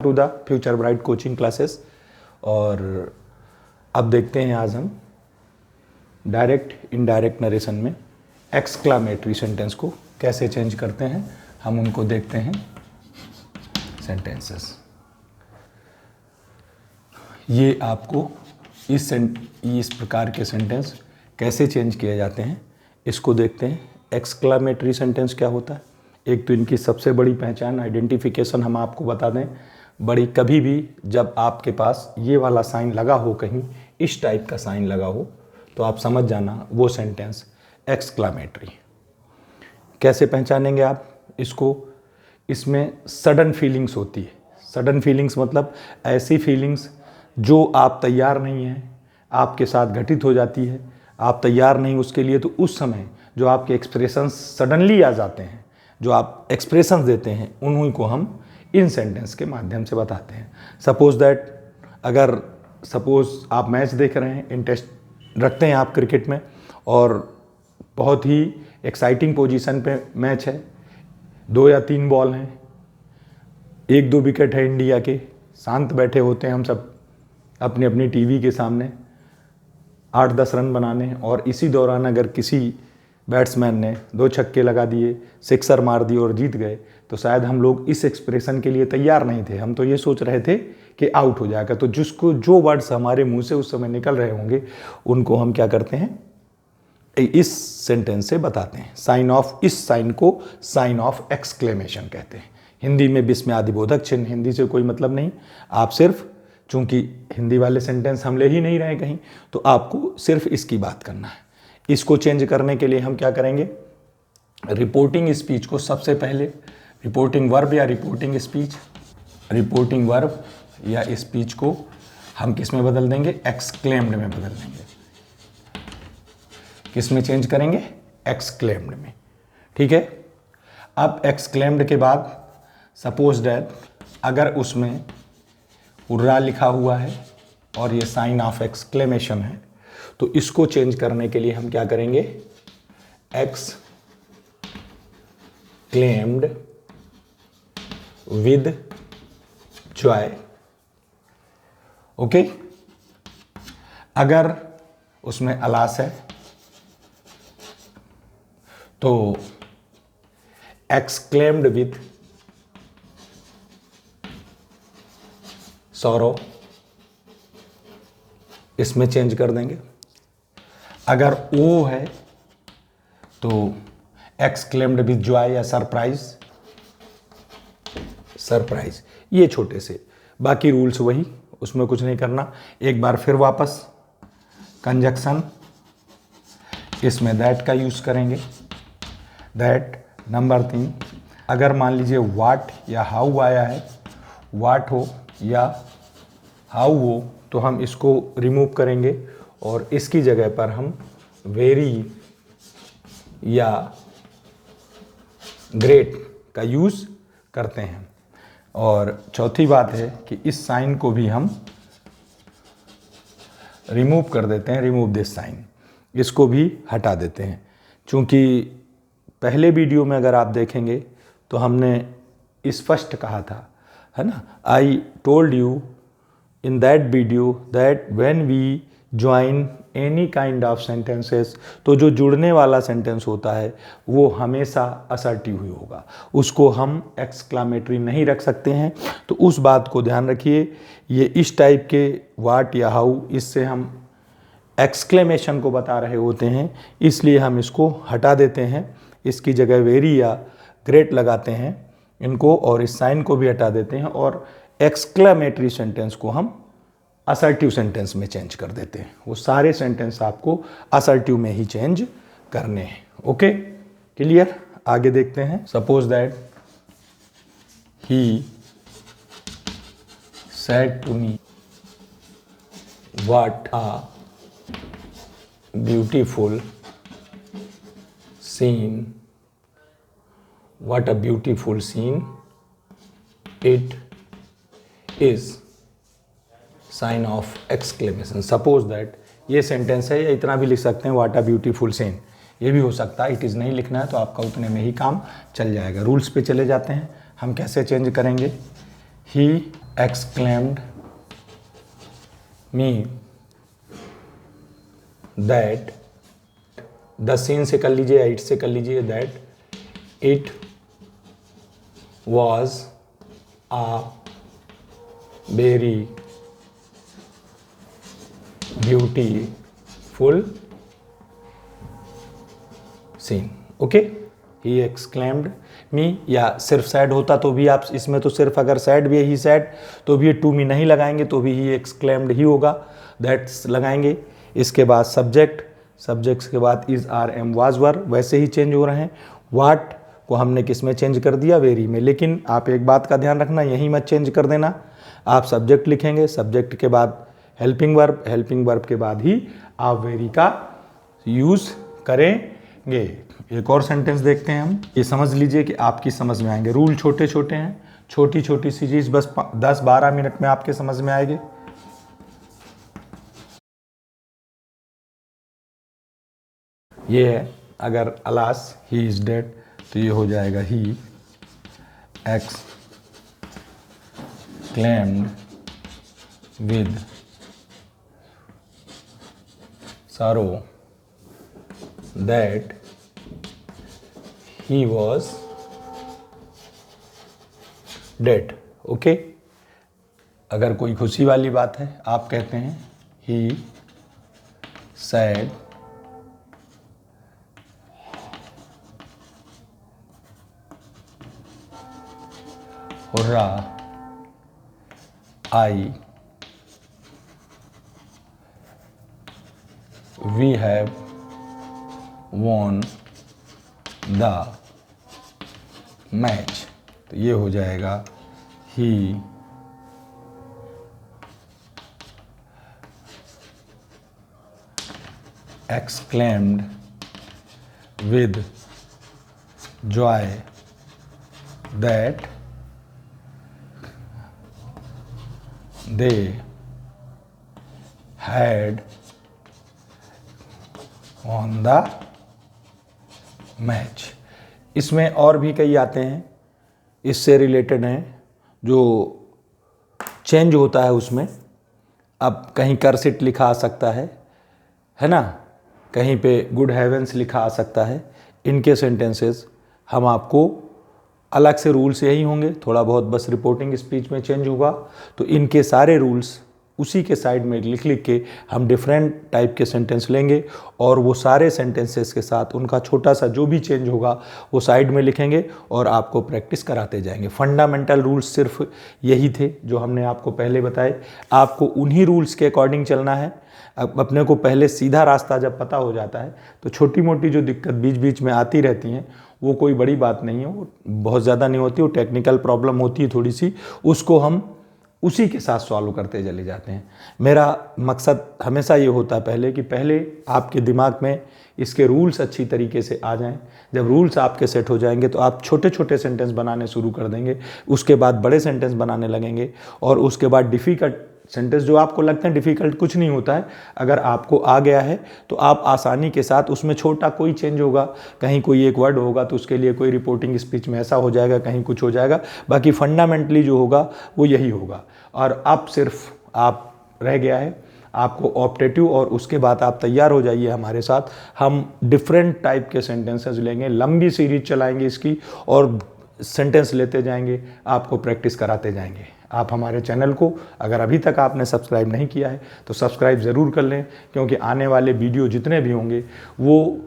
To the future bright coaching classes. और अब देखते हैं आज हम डायरेक्ट इनडायरेक्ट नरेशन में एक्सक्लामेटरी सेंटेंस को कैसे चेंज करते हैं। हम उनको देखते हैं। सेंटेंसेस ये आपको इस प्रकार के सेंटेंस कैसे चेंज किए जाते हैं इसको देखते हैं। एक्सक्लामेटरी सेंटेंस क्या होता है, एक तो इनकी सबसे बड़ी पहचान आइडेंटिफिकेशन हम आपको बता दें। बड़ी कभी भी जब आपके पास ये वाला साइन लगा हो, कहीं इस टाइप का साइन लगा हो, तो आप समझ जाना वो सेंटेंस एक्सक्लामेटरी। कैसे पहचानेंगे आप इसको, इसमें सडन फीलिंग्स होती है। सडन फीलिंग्स मतलब ऐसी फीलिंग्स जो आप तैयार नहीं हैं, आपके साथ घटित हो जाती है, आप तैयार नहीं उसके लिए, तो उस समय जो आपके एक्सप्रेशंस सडनली आ जाते हैं, जो आप एक्सप्रेशंस देते हैं, उन्हीं को हम इन सेंटेंस के माध्यम से बताते हैं। सपोज आप मैच देख रहे हैं, इंटरेस्ट रखते हैं आप क्रिकेट में, और बहुत ही एक्साइटिंग पोजीशन पे मैच है, 2 या 3 बॉल हैं, 1-2 विकेट है इंडिया के, शांत बैठे होते हैं हम सब अपनी अपनी टीवी के सामने 8-10 रन बनाने, और इसी दौरान अगर किसी बैट्समैन ने 2 छक्के लगा दिए, सिक्सर मार दिए और जीत गए, तो शायद हम लोग इस एक्सप्रेशन के लिए तैयार नहीं थे। हम तो ये सोच रहे थे कि आउट हो जाएगा। तो जिसको जो वर्ड्स हमारे मुंह से उस समय निकल रहे होंगे, उनको हम क्या करते हैं, इस सेंटेंस से बताते हैं। साइन ऑफ, इस साइन को साइन ऑफ एक्सक्लेमेशन कहते हैं। हिंदी में विस्मयादिबोधक चिन्ह, हिंदी से कोई मतलब नहीं। आप सिर्फ, चूंकि हिंदी वाले सेंटेंस हम ले ही नहीं रहे कहीं, तो आपको सिर्फ इसकी बात करना है। इसको चेंज करने के लिए हम क्या करेंगे, रिपोर्टिंग स्पीच को सबसे पहले, रिपोर्टिंग वर्ब या रिपोर्टिंग वर्ब या स्पीच को हम किस में बदल देंगे, एक्सक्लेम्ड में बदल देंगे। किस में चेंज करेंगे, एक्सक्लेम्ड में। ठीक है। अब एक्सक्लेम्ड के बाद सपोज दैट अगर उसमें उर्रा लिखा हुआ है और ये साइन ऑफ एक्सक्लेमेशन है, तो इसको चेंज करने के लिए हम क्या करेंगे, एक्सक्लेम्ड विद जॉय। ओके। अगर उसमें अलास है तो एक्सक्लेम्ड विद सॉरो, इसमें चेंज कर देंगे। अगर ओ है तो एक्सक्लेम्ड विद जॉय या सरप्राइज। ये छोटे से, बाकी रूल्स वही, उसमें कुछ नहीं करना। एक बार फिर वापस कंजक्शन, इसमें दैट का यूज करेंगे। दैट नंबर 3, अगर मान लीजिए वाट या हाउ आया है, वाट हो या हाउ हो, तो हम इसको रिमूव करेंगे और इसकी जगह पर हम वेरी या ग्रेट का यूज करते हैं। और चौथी बात है कि इस साइन को भी हम रिमूव कर देते हैं, रिमूव दिस साइन, इसको भी हटा देते हैं। चूँकि पहले वीडियो में अगर आप देखेंगे तो हमने स्पष्ट कहा था, है ना, I told you in that video that when we join any kind of sentences, तो जो जुड़ने वाला सेंटेंस होता है वो हमेशा असर्टिव ही होगा, उसको हम एक्सक्लामेटरी नहीं रख सकते हैं। तो उस बात को ध्यान रखिए। ये इस टाइप के वाट या हाउ, इससे हम एक्सक्लेमेशन को बता रहे होते हैं, इसलिए हम इसको हटा देते हैं। इसकी जगह वेरी या ग्रेट लगाते हैं इनको, और इस साइन को भी हटा देते हैं, और एक्सक्लेमेटरी सेंटेंस को हम असर्टिव सेंटेंस में चेंज कर देते हैं। वो सारे सेंटेंस आपको असर्टिव में ही चेंज करने हैं। Okay, clear. आगे देखते हैं। Suppose that he said to me what a beautiful scene, what a beautiful scene it is, sign of exclamation. Suppose that ये सेंटेंस है, या इतना भी लिख सकते हैं, व्हाट अ ब्यूटीफुल सीन, ये भी हो सकता है। इट इज़ नहीं लिखना है तो आपका उतने में ही काम चल जाएगा। रूल्स पे चले जाते हैं, हम कैसे चेंज करेंगे। He exclaimed me that, the scene से कर लीजिए, इट से कर लीजिए, that it was a very beautiful scene. Okay, he exclaimed me, या सिर्फ सैड होता तो भी आप इसमें तो सिर्फ अगर सैड भी है, ही सैड, तो भी ये टू मी नहीं लगाएंगे, तो भी ही एक्सक्लेम्ड ही होगा, दैट्स लगाएंगे। इसके बाद सब्जेक्ट, सब्जेक्ट्स के बाद इज, आर, एम, वाज, वर वैसे ही चेंज हो रहे हैं। वाट को हमने किस में चेंज कर दिया, वेरी में। लेकिन आप एक बात का ध्यान रखना, यहीं मत चेंज कर देना। आप सब्जेक्ट लिखेंगे, सब्जेक्ट के बाद हेल्पिंग वर्ब, हेल्पिंग वर्ब के बाद ही आप वेरी का यूज़ करेंगे। एक और सेंटेंस देखते हैं हम, ये समझ लीजिए कि आपकी समझ में आएंगे। रूल छोटे छोटे हैं, छोटी छोटी सी चीज़ बस 10-12 मिनट में आपके समझ में आएंगे। ये है, अगर अलास ही इज डेड तो ये हो जाएगा he exclaimed with sorrow that he was dead। Okay, अगर कोई खुशी वाली बात है आप कहते हैं he said hurrah we have won the match। तो ये हो जाएगा he exclaimed with joy that they had on the match। इसमें और भी कई आते हैं, इससे रिलेटेड हैं, जो चेंज होता है उसमें। अब कहीं करसिट लिखा आ सकता है ना, कहीं पे गुड हेवेंस लिखा आ सकता है। इनके सेंटेंसेस हम आपको अलग से रूल्स यही होंगे, थोड़ा बहुत बस रिपोर्टिंग स्पीच में चेंज होगा। तो इनके सारे रूल्स उसी के साइड में लिख लिख के हम डिफरेंट टाइप के सेंटेंस लेंगे और वो सारे सेंटेंसेस के साथ उनका छोटा सा जो भी चेंज होगा वो साइड में लिखेंगे और आपको प्रैक्टिस कराते जाएंगे। फंडामेंटल रूल्स सिर्फ यही थे जो हमने आपको पहले बताए। आपको उन्हीं रूल्स के अकॉर्डिंग चलना है। अब अपने को पहले सीधा रास्ता जब पता हो जाता है तो छोटी मोटी जो दिक्कत बीच बीच में आती रहती हैं वो कोई बड़ी बात नहीं है, वो बहुत ज़्यादा नहीं होती, वो टेक्निकल प्रॉब्लम होती है थोड़ी सी, उसको हम उसी के साथ सॉल्व करते चले जाते हैं। मेरा मकसद हमेशा ये होता है पहले पहले आपके दिमाग में इसके रूल्स अच्छी तरीके से आ जाएं। जब रूल्स आपके सेट हो जाएंगे तो आप छोटे छोटे सेंटेंस बनाने शुरू कर देंगे, उसके बाद बड़े सेंटेंस बनाने लगेंगे और उसके बाद डिफ़िकल्ट सेंटेंस जो आपको लगते हैं डिफ़िकल्ट, कुछ नहीं होता है। अगर आपको आ गया है तो आप आसानी के साथ उसमें छोटा कोई चेंज होगा, कहीं कोई एक वर्ड होगा तो उसके लिए कोई रिपोर्टिंग स्पीच में ऐसा हो जाएगा, कहीं कुछ हो जाएगा, बाकी फंडामेंटली जो होगा वो यही होगा। और अब सिर्फ आप रह गया है आपको ऑप्टेटिव, और उसके बाद आप तैयार हो जाइए हमारे साथ। हम डिफरेंट टाइप के सेंटेंसेस लेंगे, लंबी सीरीज चलाएंगे इसकी और सेंटेंस लेते जाएंगे, आपको प्रैक्टिस कराते जाएंगे। आप हमारे चैनल को अगर अभी तक आपने सब्सक्राइब नहीं किया है तो सब्सक्राइब ज़रूर कर लें, क्योंकि आने वाले वीडियो जितने भी होंगे वो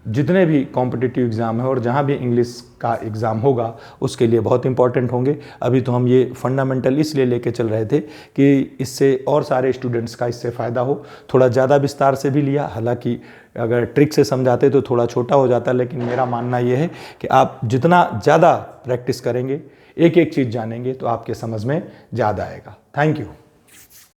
जितने भी कॉम्पिटिटिव एग्ज़ाम है और जहाँ भी इंग्लिश का एग्ज़ाम होगा उसके लिए बहुत इंपॉर्टेंट होंगे। अभी तो हम ये फंडामेंटल इसलिए लेके चल रहे थे कि इससे और सारे स्टूडेंट्स का इससे फ़ायदा हो। थोड़ा ज़्यादा विस्तार से भी लिया, हालांकि अगर ट्रिक से समझाते तो थोड़ा छोटा हो जाता, लेकिन मेरा मानना ये है कि आप जितना ज़्यादा प्रैक्टिस करेंगे, एक एक चीज़ जानेंगे तो आपके समझ में ज़्यादा आएगा। Thank you.